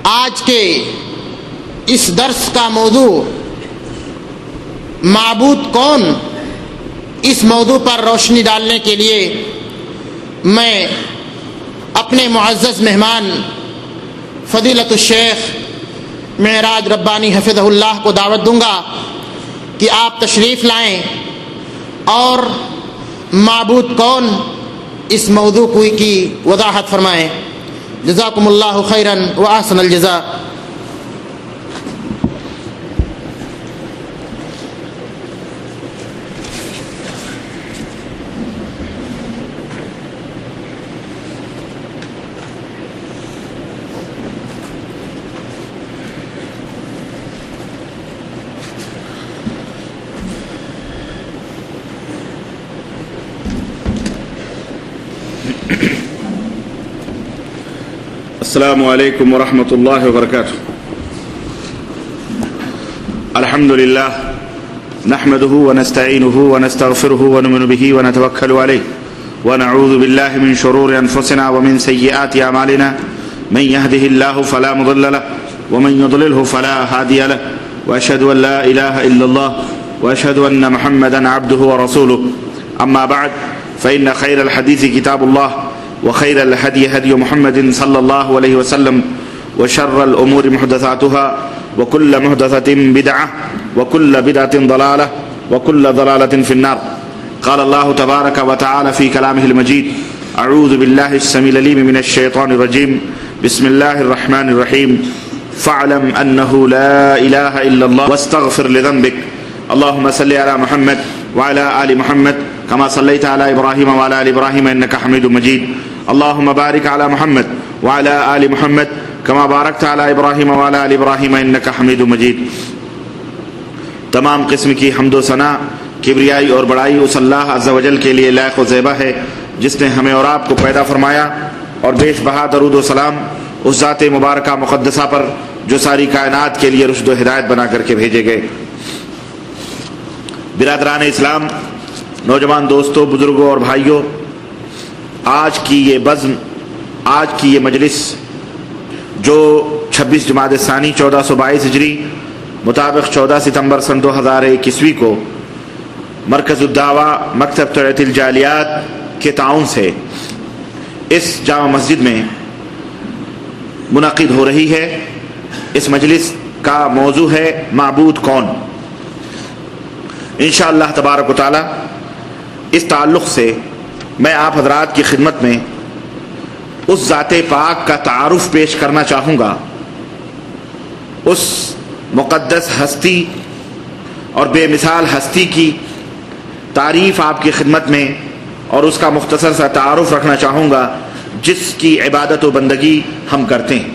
آج کے اس درس کا موضوع معبود کون، اس موضوع پر روشنی ڈالنے کے لیے میں اپنے معزز مہمان فضیلت الشیخ معراج ربانی حفظہ اللہ کو دعوت دوں گا کہ آپ تشریف لائیں اور معبود کون اس موضوع کی وضاحت فرمائیں۔ جزاکم اللہ خیرا واحسن الجزاء۔ السلام علیکم ورحمۃ اللہ وبرکاتہ۔ الحمد للہ نحمده ونستعینه ونستغفره ونؤمن به ونتوکل علیہ ونعوذ باللہ من شرور انفسنا ومن سیئات اعمالنا من يهده الله فلا مضل له ومن يضلله فلا هادي له واشهد ان لا اله الا الله واشهد ان محمدا عبده ورسوله اما بعد فان خیر الحدیث کتاب اللہ وخير الهدي هدي محمد صلى الله عليه وسلم وشر الأمور محدثاتها وكل محدثة بدعة وكل بدعة ضلالة وكل ضلالة في النار. قال الله تبارك وتعالى في كلامه المجيد: أعوذ بالله السميع العليم من الشيطان الرجيم بسم الله الرحمن الرحيم فاعلم أنه لا إله إلا الله واستغفر لذنبك اللهم صل على محمد وعلى آل محمد كما صليت على إبراهيم وعلى آل إبراهيم إنك حميد مجيد اللهم بارك على محمد وعلى آل محمد كما باركت على إبراهيم وعلى آل إبراهيم إنك حميد مجيد۔ تمام قسم کی حمد و ثنا، کبریائی اور بڑائی اس اللہ عز و جل کے لیے لائق و زیبا ہے جس نے ہمیں اور آپ کو پیدا فرمایا، اور بیش بہا درود و سلام اس ذات مبارکہ مقدسہ پر جو ساری کائنات کے لیے رشد و ہدایت بنا کر کے بھیجے گئے۔ برادران اسلام، نوجوان دوستوں، بزرگوں اور بھائیوں، آج کی یہ بزم، آج کی یہ مجلس جو 26 جمادی الثانی 1422 ہجری مطابق 14 ستمبر سن 2021 کو مرکز الدعوہ مکتب توعیت الجالیات کے تعاون سے اس جامع مسجد میں منعقد ہو رہی ہے، اس مجلس کا موضوع ہے معبود کون۔ انشاءاللہ تبارک و تعالی اس تعلق سے میں آپ حضرات کی خدمت میں اس ذات پاک کا تعارف پیش کرنا چاہوں گا، اس مقدس ہستی اور بے مثال ہستی کی تعریف آپ کی خدمت میں اور اس کا مختصر سا تعارف رکھنا چاہوں گا جس کی عبادت و بندگی ہم کرتے ہیں۔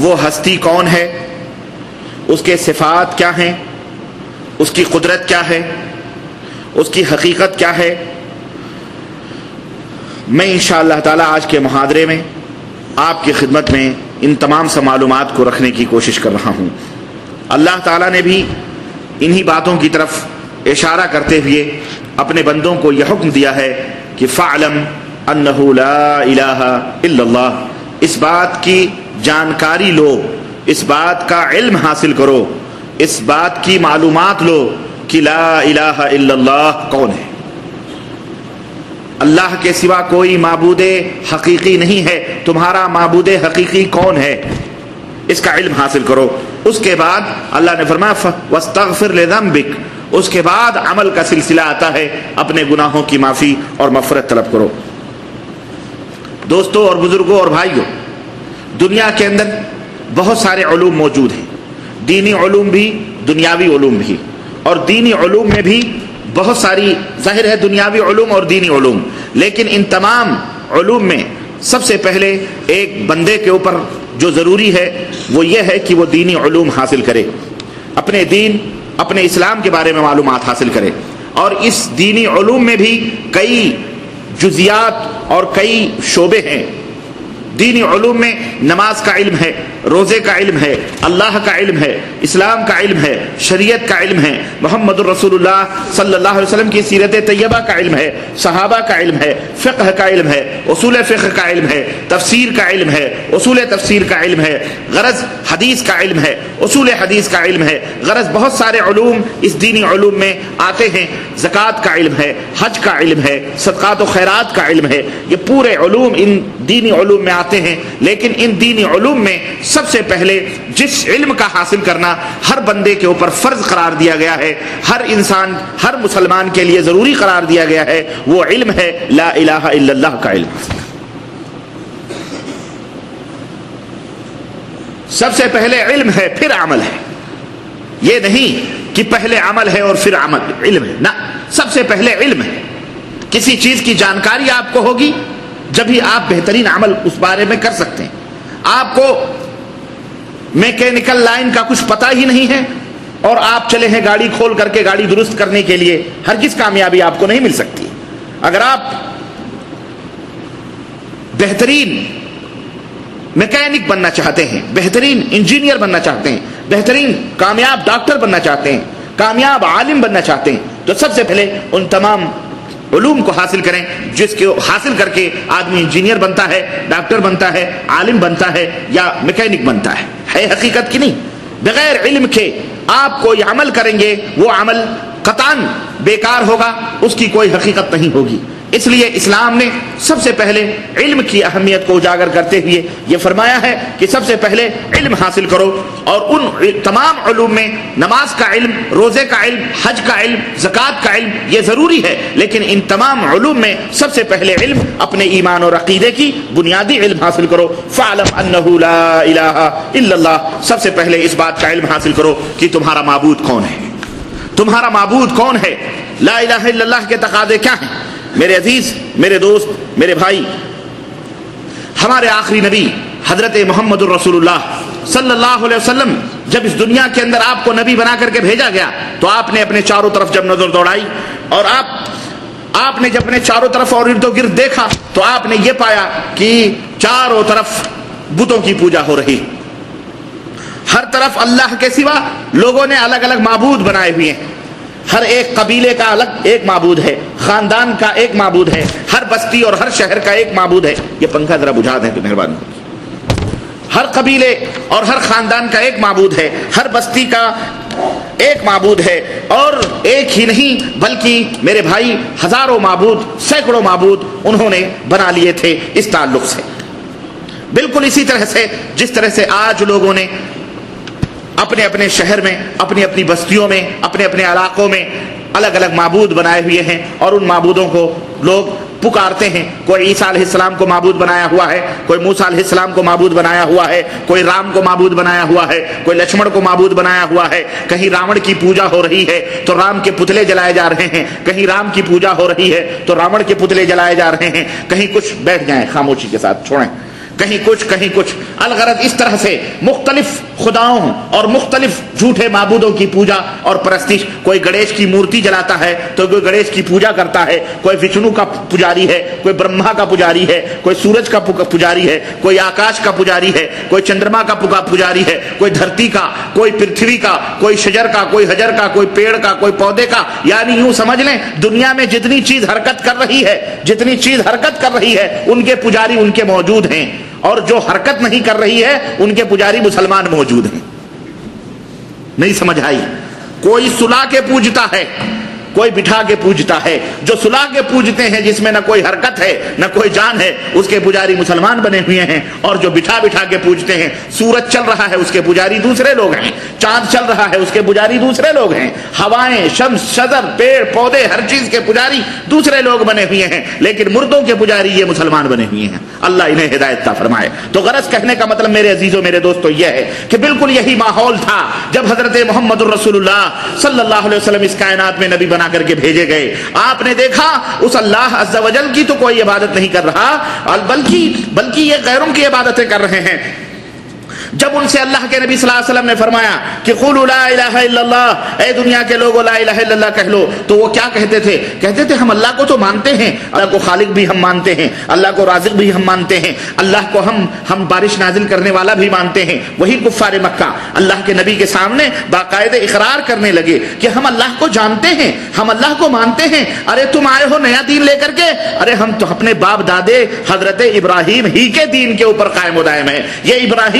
وہ ہستی کون ہے، اس کے صفات کیا ہیں، اس کی قدرت کیا ہے، اس کی حقیقت کیا ہے، میں انشاءاللہ تعالی آج کے محاضرے میں آپ کی خدمت میں ان تمام سے معلومات کو رکھنے کی کوشش کر رہا ہوں۔ اللہ تعالیٰ نے بھی انہی باتوں کی طرف اشارہ کرتے ہوئے اپنے بندوں کو یہ حکم دیا ہے کہ فَاعْلَمْ أَنَّهُ لَا إِلَٰهَ إِلَّا اللَّهُ، اس بات کی جانکاری لو، اس بات کا علم حاصل کرو، اس بات کی معلومات لو کہ لا الہ الا اللہ کون ہے، اللہ کے سوا کوئی معبود حقیقی نہیں ہے، تمہارا معبود حقیقی کون ہے، اس کا علم حاصل کرو۔ اس کے بعد اللہ نے فرمایا وَاسْتَغْفِرْ لِذَنْبِكَ، اس کے بعد عمل کا سلسلہ آتا ہے، اپنے گناہوں کی معافی اور مغفرت طلب کرو۔ دوستوں اور بزرگوں اور بھائیوں، دنیا کے اندر بہت سارے علوم موجود ہیں، دینی علوم بھی، دنیاوی علوم بھی، اور دینی علوم میں بھی بہت ساری، ظاہر ہے دنیاوی علوم اور دینی علوم، لیکن ان تمام علوم میں سب سے پہلے ایک بندے کے اوپر جو ضروری ہے وہ یہ ہے کہ وہ دینی علوم حاصل کرے، اپنے دین، اپنے اسلام کے بارے میں معلومات حاصل کرے، اور اس دینی علوم میں بھی کئی جزیات اور کئی شعبے ہیں دینی علوم میں نماز کا علم ہے، روزے کا علم ہے، اللہ کا علم ہے، اسلام کا علم ہے، شریعت کا علم ہے، محمد الرسول اللہ صلی اللہ علیہ وسلم کی سیرت طیبہ کا علم ہے، صحابہ کا علم ہے، فقہ کا علم ہے، اصول فقہ کا علم ہے، تفسیر کا علم ہے، اصول تفسیر کا علم ہے، غرض حدیث کا علم ہے، اصول حدیث کا علم ہے، غرض بہت سارے علوم اس دینی علوم میں آتے ہیں۔ زکوٰۃ کا علم ہے، حج کا علم ہے، صدقات و خیرات کا علم ہے، یہ پورے علوم ان دینی علوم میں آتے ہیں۔ لیکن ان دینی علوم میں سب سے پہلے جس علم کا حاصل کرنا ہر بندے کے اوپر فرض قرار دیا گیا ہے، ہر انسان، ہر مسلمان کے لیے ضروری قرار دیا گیا ہے، وہ علم ہے لا الہ الا اللہ کا علم۔ سب سے پہلے علم ہے پھر عمل ہے، یہ نہیں کہ پہلے عمل ہے اور پھر عمل علم ہے، نہ، سب سے پہلے علم ہے۔ کسی چیز کی جانکاری آپ کو ہوگی جب ہی آپ بہترین عمل اس بارے میں کر سکتے ہیں۔ آپ کو میکینیکل لائن کا کچھ پتہ ہی نہیں ہے اور آپ چلے ہیں گاڑی کھول کر کے گاڑی درست کرنے کے لیے، ہرگز کامیابی آپ کو نہیں مل سکتی۔ اگر آپ بہترین میکینک بننا چاہتے ہیں، بہترین انجینئر بننا چاہتے ہیں، بہترین کامیاب ڈاکٹر بننا چاہتے ہیں، کامیاب عالم بننا چاہتے ہیں، تو سب سے پہلے ان تمام علوم کو حاصل کریں جس کو حاصل کر کے آدمی انجینئر بنتا ہے، ڈاکٹر بنتا ہے، عالم بنتا ہے یا میکینک بنتا ہے حقیقت کی نہیں۔ بغیر علم کے آپ کوئی عمل کریں گے، وہ عمل قطعاً بیکار ہوگا، اس کی کوئی حقیقت نہیں ہوگی۔ اس لیے اسلام نے سب سے پہلے علم کی اہمیت کو اجاگر کرتے ہوئے یہ فرمایا ہے کہ سب سے پہلے علم حاصل کرو، اور ان تمام علوم میں نماز کا علم، روزے کا علم، حج کا علم، زکوٰۃ کا علم یہ ضروری ہے، لیکن ان تمام علوم میں سب سے پہلے علم اپنے ایمان اور عقیدے کی بنیادی علم حاصل کرو۔ فَاعْلَمْ أَنَّهُ لَا إِلَٰهَ إِلَّا اللَّهُ، سب سے پہلے اس بات کا علم حاصل کرو کہ تمہارا معبود کون ہے، تمہارا معبود کون ہے، لا الہ الا اللہ کے تقاضے کیا ہیں۔ میرے عزیز، میرے دوست، میرے بھائی، ہمارے آخری نبی حضرت محمد الرسول اللہ صلی اللہ علیہ وسلم جب اس دنیا کے اندر آپ کو نبی بنا کر کے بھیجا گیا تو آپ نے اپنے چاروں طرف جب نظر دوڑائی اور آپ نے جب اپنے چاروں طرف اور ارد و گرد دیکھا تو آپ نے یہ پایا کہ چاروں طرف بتوں کی پوجا ہو رہی، ہر طرف اللہ کے سوا لوگوں نے الگ الگ معبود بنائے ہوئے ہیں، ہر ایک قبیلے کا الگ ایک معبود ہے، خاندان کا ایک معبود ہے، ہر بستی اور ہر شہر کا ایک معبود ہے۔ یہ پنکھا ذرا بجھا دیں تو مہربانی۔ ہر قبیلے اور ہر خاندان کا ایک معبود ہے، ہر بستی کا ایک معبود ہے، اور ایک ہی نہیں بلکہ میرے بھائی ہزاروں معبود، سینکڑوں معبود انہوں نے بنا لیے تھے اس تعلق سے۔ بالکل اسی طرح سے جس طرح سے آج لوگوں نے اپنے اپنے شہر میں، اپنی اپنی بستیوں میں، اپنے اپنے علاقوں میں الگ الگ معبود بنائے ہوئے ہیں اور ان معبودوں کو لوگ پکارتے ہیں۔ کوئی عیسیٰ علیہ السلام کو معبود بنایا ہوا ہے، کوئی موسیٰ علیہ السلام کو معبود بنایا ہوا ہے، کوئی رام کو معبود بنایا ہوا ہے، کوئی لکشمن کو معبود بنایا ہوا ہے، کہیں راون کی پوجا ہو رہی ہے تو رام کے پتلے جلائے جا رہے ہیں، کہیں رام کی پوجا ہو رہی ہے تو راون کے پتلے جلائے جا رہے ہیں، کہیں کچھ، بیٹھ جائیں خاموشی کے ساتھ چھوڑیں، کہیں کچھ الغرض اس طرح سے مختلف خداؤں اور مختلف جھوٹے معبودوں کی پوجا اور پرستش۔ کوئی گنیش کی مورتی جلاتا ہے تو کوئی گنیش کی پوجا کرتا ہے، کوئی وشنو کا پجاری ہے، کوئی برہما کا پجاری ہے، کوئی سورج کا پجاری ہے، کوئی آکاش کا پجاری ہے، کوئی چندرما کا پجاری ہے، کوئی دھرتی کا، کوئی پرتھوی کا، کوئی شجر کا، کوئی حجر کا، کوئی پیڑ کا، کوئی پودے کا۔ یعنی یوں سمجھ لیں دنیا میں جتنی چیز حرکت کر رہی ہے ان کے پجاری ان کے موجود ہیں، اور جو حرکت نہیں کر رہی ہے ان کے پجاری مسلمان موجود ہیں۔ نہیں سمجھ آئی؟ کوئی سلا کے پوجتا ہے، کوئی بٹھا کے پوجتا ہے۔ جو سلا کے پوجتے ہیں جس میں نہ کوئی حرکت ہے نہ کوئی جان ہے اس کے پجاری مسلمان بنے ہوئے ہیں، اور جو بٹھا کے پوجتے ہیں، سورج چل رہا ہے اس کے پجاری دوسرے لوگ ہیں، چاند چل رہا ہے اس کے پجاری دوسرے لوگ ہیں، ہوائیں، شمس، شجر، پیڑ پودے، ہر چیز کے پجاری دوسرے لوگ بنے ہوئے ہیں، لیکن مردوں کے پجاری یہ مسلمان بنے ہوئے ہیں۔ اللہ انہیں ہدایت عطا فرمائے۔ تو غرض کہنے کا مطلب میرے عزیزوں، میرے دوستوں یہ ہے کہ بالکل یہی ماحول تھا جب حضرت محمد الرسول اللہ صلی اللہ علیہ وسلم اس کائنات میں نبی بنا کر کے بھیجے گئے۔ آپ نے دیکھا اس اللہ عز و جل کی تو کوئی عبادت نہیں کر رہا، بلکہ یہ غیروں کی عبادتیں کر رہے ہیں۔ جب ان سے اللہ کے نبی صلی اللہ علیہ وسلم نے فرمایا کہ قولوا لا الہ الا اللہ، اے دنیا کے لوگوں لا الہ الا اللہ کہہ لو، تو وہ کیا کہتے تھے؟ کہتے تھے ہم اللہ کو تو مانتے ہیں، اللہ کو خالق بھی ہم مانتے ہیں، اللہ کو رازق بھی ہم مانتے ہیں، اللہ کو ہم بارش نازل کرنے والا بھی مانتے ہیں۔ وہی کفار مکہ اللہ کے نبی کے سامنے باقاعدہ اقرار کرنے لگے کہ ہم اللہ کو جانتے ہیں، ہم اللہ کو مانتے ہیں، ارے تم آئے ہو نیا دین لے کر کے؟ ارے ہم تو اپنے باپ دادے حضرت ابراہیم ہی کے دین کے اوپر قائم و دائم ہیں۔ یہ ابراہیم